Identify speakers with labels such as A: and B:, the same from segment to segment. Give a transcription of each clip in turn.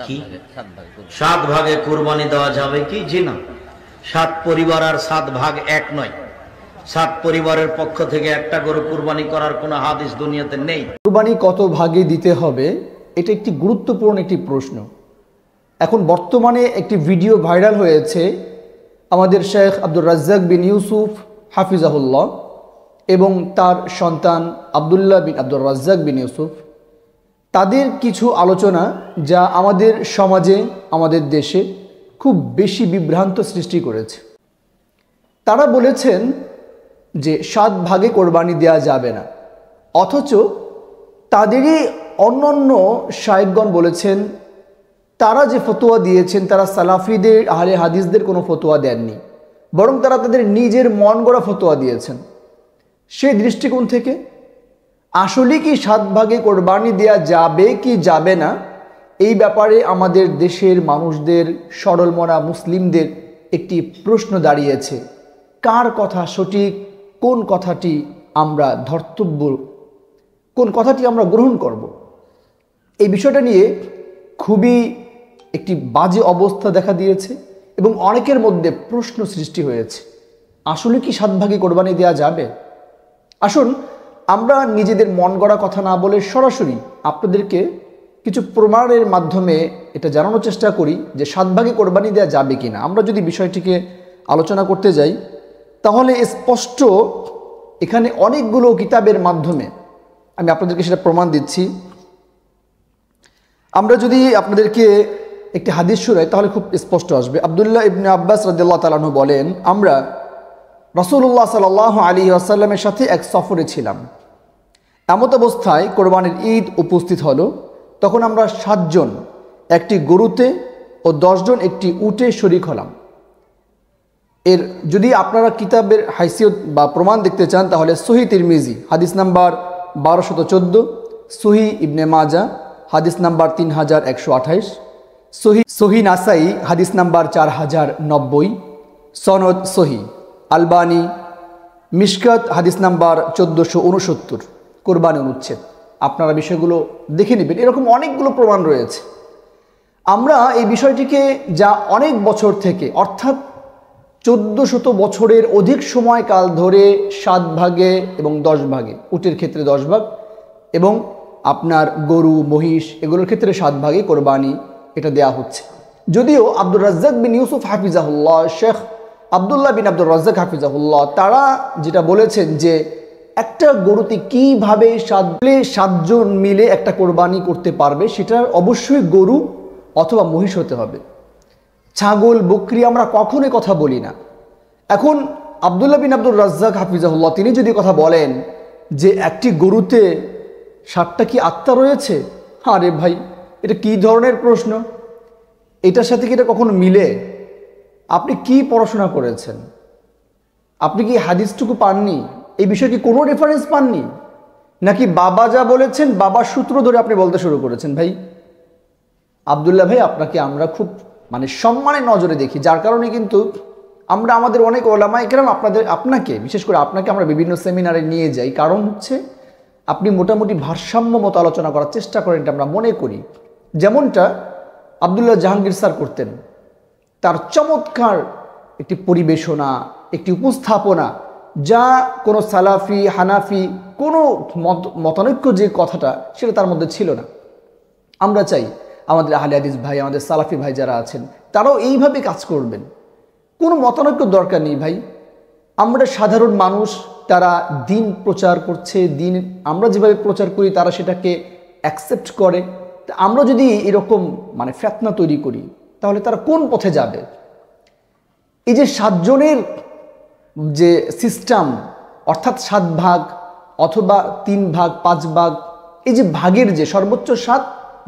A: কি 7 ভাগে কুরবানি দেওয়া যাবে কি? জি না, 7 পরিবার আর 7 ভাগ এক নয়। 7 পরিবারের পক্ষ থেকে একটা গরু কুরবানি করার কোনো হাদিস দুনিয়াতে নেই।
B: কুরবানি কত ভাগে দিতে হবে, এটা একটি গুরুত্বপূর্ণ একটি প্রশ্ন। এখন বর্তমানে একটি ভিডিও ভাইরাল হয়েছে আমাদের শেখ আব্দুর রাজ্জাক বিন ইউসুফ হাফিজাহুল্লাহ এবং তার সন্তান আব্দুল্লাহ বিন আব্দুর রাজ্জাক বিন ইউসুফ, তাদের কিছু আলোচনা যা আমাদের সমাজে, আমাদের দেশে খুব বেশি বিভ্রান্ত সৃষ্টি করেছে। তারা বলেছেন যে 7 ভাগে কোরবানি দেওয়া যাবে না, অথচ তাদেরই অন্যান্য শায়েখগণ বলেছেন, তারা যে ফতোয়া দিয়েছেন তারা সালাফিদের, আহলে হাদিসদের কোনো ফতোয়া দেননি, বরং তারা তাদের নিজের মন গড়া ফতোয়া দিয়েছেন। সেই দৃষ্টিকোণ থেকে আসলে কি 7 ভাগে কোরবানি দেওয়া যাবে কি যাবে না, এই ব্যাপারে আমাদের দেশের মানুষদের, সরল মনা মুসলিমদের একটি প্রশ্ন দাঁড়িয়েছে। কার কথা সঠিক, কোন কথাটি আমরা ধর্তব্য, কোন কথাটি আমরা গ্রহণ করব? এই বিষয়টা নিয়ে খুবই একটি বাজে অবস্থা দেখা দিয়েছে এবং অনেকের মধ্যে প্রশ্ন সৃষ্টি হয়েছে, আসলে কি 7 ভাগে কোরবানি দেওয়া যাবে? আসুন আমরা নিজেদের মন গড়া কথা না বলে সরাসরি আপনাদেরকে কিছু প্রমাণের মাধ্যমে এটা জানানোর চেষ্টা করি যে 7 ভাগে কোরবানি দেওয়া যাবে কিনা। আমরা যদি বিষয়টিকে আলোচনা করতে যাই তাহলে স্পষ্ট এখানে অনেকগুলো কিতাবের মাধ্যমে আমি আপনাদেরকে সেটা প্রমাণ দিচ্ছি। আমরা যদি আপনাদেরকে একটি হাদিস শোনাই তাহলে খুব স্পষ্ট আসবে। আব্দুল্লাহ ইবনে আব্বাস রাদিয়াল্লাহু তাআলা আনহু বলেন, আমরা রাসূলুল্লাহ সাল্লাল্লাহু আলাইহি ওয়াসাল্লামের সাথে এক সফরে ছিলাম। এমত অবস্থায় কোরবানির ঈদ উপস্থিত হলো। তখন আমরা 7 জন একটি গরুতে ও 10 জন একটি উটে শরীক হলাম। এর যদি আপনারা কিতাবের হাইসিয়ত বা প্রমাণ দেখতে চান তাহলে সহিহ তিরমিজি হাদিস নাম্বার 1214, সহিহ ইবনে মাজা হাদিস নাম্বার 3128, সহিহ নাসাই হাদিস নাম্বার 4090, সনদ সহিহ, আলবানী মিশকাত হাদিস নাম্বার 1469, কোরবানি অনুচ্ছেদ। আপনারা বিষয়গুলো দেখে নেবেন, এরকম অনেকগুলো প্রমাণ রয়েছে। আমরা এই বিষয়টিকে যা অনেক বছর থেকে, অর্থাৎ 1400 বছরের অধিক সময়কাল ধরে 7 ভাগে এবং 10 ভাগে, উটের ক্ষেত্রে 10 ভাগ এবং আপনার গরু মহিষ এগুলোর ক্ষেত্রে 7 ভাগে কোরবানি এটা দেয়া হচ্ছে। যদিও আব্দুর রাজ্জাক বিন ইউসুফ হাফিজাহুল্লাহ, শেখ আব্দুল্লাহ বিন আব্দুর রাজ্জাক হাফিজাহুল্লাহ, তারা যেটা বলেছেন যে একটা গরুতে কিভাবে 7 জন মিলে একটা কোরবানি করতে পারবে, সেটার অবশ্যই গরু অথবা মহিষ হতে হবে। ছাগল বকরি আমরা কখনোই কথা বলি না। এখন আব্দুল্লাহ বিন আব্দুর রাজ্জাক হাফিজাহুল্লাহ তিনি যদি কথা বলেন যে একটি গরুতে 7টা কি আত্মা রয়েছে, আরে ভাই এটা কি ধরনের প্রশ্ন? এটার সাথে কি এটা কখনো মিলে? আপনি কি পড়াশোনা করেছেন? আপনি কি হাদিসটুকু পাননি? এই বিষয়ে কি কোনো রেফারেন্স পাননি? নাকি বাবা যা বলেছেন বাবার সূত্র ধরে আপনি বলতে শুরু করেছেন? ভাই আব্দুল্লাহ ভাই, আপনাকে আমরা খুব সম্মানের নজরে দেখি, যার কারণে কিন্তু আমরা আমাদের অনেক ওলামা ইকরাম আপনাকে বিশেষ করে আপনাকে আমরা বিভিন্ন সেমিনারে নিয়ে যাই, কারণ হচ্ছে আপনি মোটামুটি ভারসাম্য মতো আলোচনা করার চেষ্টা করেন, এটা আমরা মনে করি। যেমনটা আব্দুল্লাহ জাহাঙ্গীর স্যার করতেন, তার চমৎকার একটি পরিবেশনা, একটি উপস্থাপনা, যা কোনো সালাফি হানাফি কোনো মতানৈক্য যে কথাটা সেটা তার মধ্যে ছিল না। আমরা চাই আমাদের আহলে হাদিস ভাই, আমাদের সালাফি ভাই যারা আছেন তারাও এইভাবে কাজ করবেন। কোনো মতানৈক্য দরকার নেই ভাই। আমরা সাধারণ মানুষ, তারা দিন প্রচার করছে, দিন আমরা যেভাবে প্রচার করি তারা সেটাকে অ্যাকসেপ্ট করে। আমরা যদি এরকম ফিতনা তৈরি করি তাহলে তারা কোন পথে যাবে? এই যে 7 জনের যে সিস্টেম, অর্থাৎ 7 ভাগ অথবা 3 ভাগ 5 ভাগ, এই যে ভাগের যে সর্বোচ্চ 7,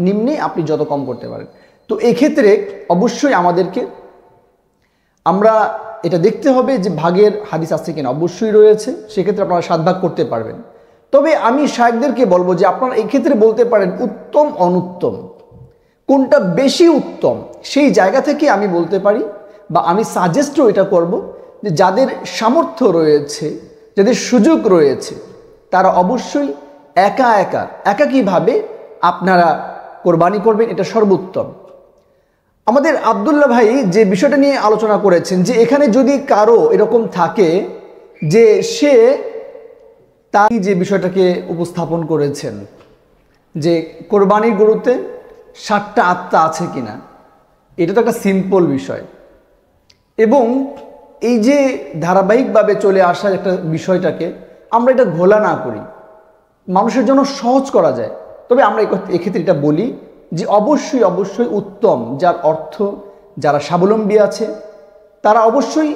B: নিম্নে আপনি যত কম করতে পারেন। তো এক্ষেত্রে অবশ্যই আমাদেরকে আমরা এটা দেখতে হবে যে ভাগের হাদিস আছে কিনা। অবশ্যই রয়েছে, সেক্ষেত্রে আপনারা 7 ভাগ করতে পারবেন। তবে আমি শায়েখদেরকে বলবো যে আপনারা এক্ষেত্রে বলতে পারেন উত্তম অনুত্তম, কোনটা বেশি উত্তম, সেই জায়গা থেকে আমি বলতে পারি বা আমি সাজেস্টও এটা করব যে যাদের সামর্থ্য রয়েছে, যাদের সুযোগ রয়েছে, তারা অবশ্যই একাকীভাবে আপনারা কোরবানি করবেন, এটা সর্বোত্তম। আমাদের আব্দুল্লাহ ভাই যে বিষয়টা নিয়ে আলোচনা করেছেন যে এখানে যদি কারো এরকম থাকে যে সে তাই যে বিষয়টাকে উপস্থাপন করেছেন যে কোরবানির গরুতে 60টা আত্মা আছে কিনা, এটা তো একটা সিম্পল বিষয় এবং এই যে ধারাবাহিকভাবে চলে আসা একটা বিষয়টাকে আমরা এটা ঘোলা না করি, মানুষের জন্য সহজ করা যায়। তবে আমরা এক্ষেত্রে এটা বলি যে অবশ্যই অবশ্যই উত্তম, যার অর্থ যারা স্বাবলম্বী আছে তারা অবশ্যই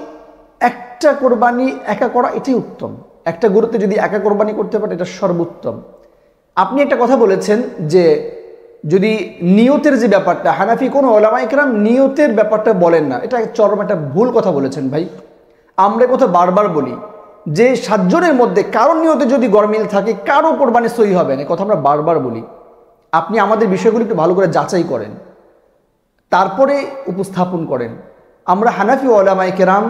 B: একটা কোরবানি একা করা এটাই উত্তম। একটা গরুতে যদি একা কোরবানি করতে পারে এটা সর্বোত্তম। আপনি একটা কথা বলেছেন যে যদি নিয়তের যে ব্যাপারটা, হানাফি কোনো ওলামায়ে কেরাম নিয়তের ব্যাপারটা বলেন না, এটা চরম একটা ভুল কথা বলেছেন ভাই। আমরা কথা বারবার বলি যে 7 জনের মধ্যে কারো নিয়তে যদি গরমিল থাকে কারো কোরবানি সহি হবে না, কথা আমরা বারবার বলি। আপনি আমাদের বিষয়গুলি একটু ভালো করে যাচাই করেন, তারপরে উপস্থাপন করেন। আমরা হানাফি ওলামায়ে কেরাম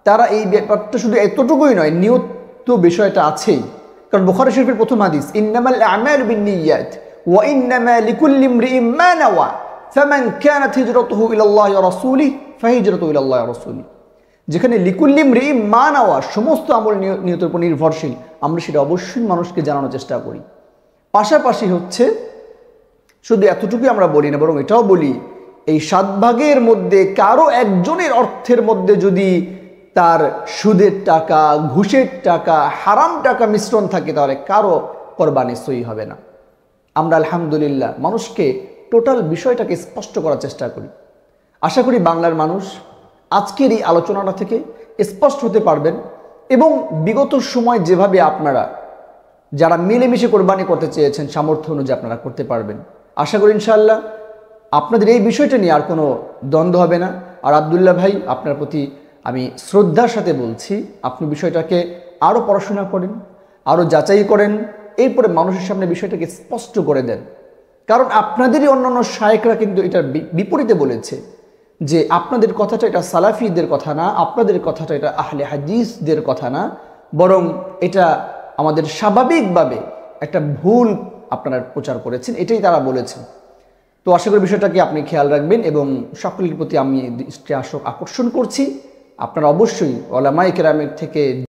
B: তারা এই ব্যাপারটা শুধু এতটুকুই নয়, নিয়ত তো বিষয়টা আছেই। কারণ বুখারী শরীফের প্রথম হাদিস ইন্নামাল আ'মালু বিন্নিয়াত ওয়া ইন্নামা লিকুল্লি ইমরিইন মা নাওয়া ফামান কানাত হিজরাতুহু ইলাল্লাহি ওয়া রাসূলিহি ফাহিজরাতুহু ইলাল্লাহি ওয়া রাসূলিহি, যেখানে লিকুল্লি ইমরিইন মা নাওয়া সমস্ত আমল নিয়তের উপর নির্ভরশীল, আমরা সেটা অবশ্যই মানুষকে জানানোর চেষ্টা করি। পাশাপাশি হচ্ছে শুধু এতটুকুই আমরা বলি না, বরং এটাও বলি এই 7 ভাগের মধ্যে কারো একজনের অর্থের মধ্যে যদি তার সুদের টাকা, ঘুষের টাকা, হারাম টাকা মিশ্রণ থাকে তাহলে কারো কোরবানি সহি হবে না। আমরা আলহামদুলিল্লাহ মানুষকে টোটাল বিষয়টাকে স্পষ্ট করার চেষ্টা করি। আশা করি বাংলার মানুষ আজকের এই আলোচনাটা থেকে স্পষ্ট হতে পারবেন এবং বিগত সময় যেভাবে আপনারা যারা মিলেমিশে কোরবানি করতে চেয়েছেন সামর্থ্য অনুযায়ী আপনারা করতে পারবেন। আশা করি ইনশাআল্লাহ আপনাদের এই বিষয়টা নিয়ে আর কোনো দ্বন্দ্ব হবে না। আর আব্দুল্লাহ ভাই, আপনার প্রতি আমি শ্রদ্ধার সাথে বলছি, আপনি বিষয়টাকে আরও পড়াশোনা করেন, আরও যাচাই করেন, এরপরে মানুষের সামনে বিষয়টাকে স্পষ্ট করে দেন। কারণ আপনাদেরই অন্যান্য শায়েখরা কিন্তু এটার বিপরীতে বলেছে যে আপনাদের কথাটা এটা সালাফিদের কথা না, আপনাদের কথাটা এটা আহলে হাদিসদের কথা না, বরং এটা আমাদের স্বাভাবিকভাবে একটা ভুল আপনারা প্রচার করেছেন, এটাই তারা বলেছেন। তো আশা করি বিষয়টাকে আপনি খেয়াল রাখবেন এবং সকলের প্রতি আমি দৃষ্টি আকর্ষণ করছি, আপনারা অবশ্যই উলামায়ে কেরামের থেকে